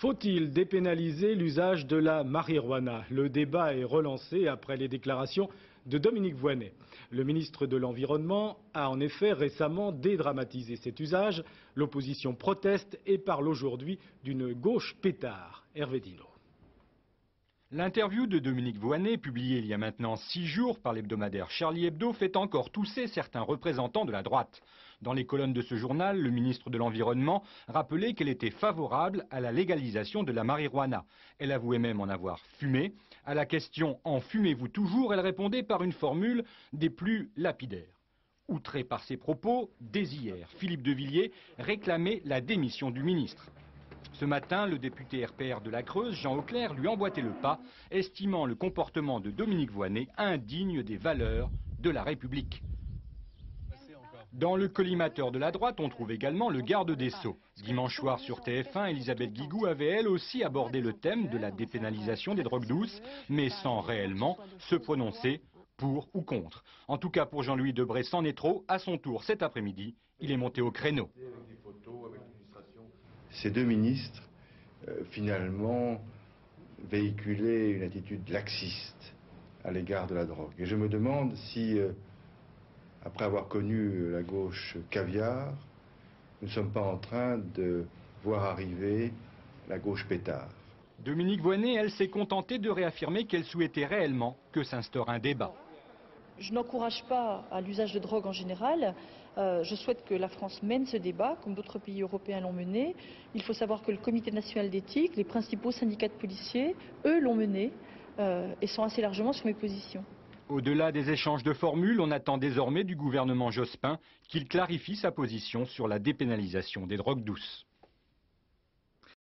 Faut-il dépénaliser l'usage de la marijuana? Le débat est relancé après les déclarations de Dominique Voynet. Le ministre de l'Environnement a en effet récemment dédramatisé cet usage. L'opposition proteste et parle aujourd'hui d'une gauche pétard. Hervé Dino. L'interview de Dominique Voynet, publiée il y a maintenant 6 jours par l'hebdomadaire Charlie Hebdo, fait encore tousser certains représentants de la droite. Dans les colonnes de ce journal, le ministre de l'Environnement rappelait qu'elle était favorable à la légalisation de la marijuana. Elle avouait même en avoir fumé. À la question « En fumez-vous toujours ?», elle répondait par une formule des plus lapidaires. Outré par ses propos, dès hier, Philippe de Villiers réclamait la démission du ministre. Ce matin, le député RPR de la Creuse, Jean Auclair, lui emboîtait le pas, estimant le comportement de Dominique Voynet indigne des valeurs de la République. Dans le collimateur de la droite, on trouve également le garde des Sceaux. Dimanche soir sur TF1, Elisabeth Guigou avait elle aussi abordé le thème de la dépénalisation des drogues douces, mais sans réellement se prononcer pour ou contre. En tout cas, pour Jean-Louis Debré, c'en est trop. À son tour, cet après-midi, il est monté au créneau. Ces deux ministres, finalement, véhiculaient une attitude laxiste à l'égard de la drogue. Et je me demande si, après avoir connu la gauche caviar, nous ne sommes pas en train de voir arriver la gauche pétard. Dominique Voynet, elle, s'est contentée de réaffirmer qu'elle souhaitait réellement que s'instaure un débat. Je n'encourage pas à l'usage de drogue en général. Je souhaite que la France mène ce débat, comme d'autres pays européens l'ont mené. Il faut savoir que le Comité national d'éthique, les principaux syndicats de policiers, eux l'ont mené et sont assez largement sur mes positions. Au-delà des échanges de formules, on attend désormais du gouvernement Jospin qu'il clarifie sa position sur la dépénalisation des drogues douces.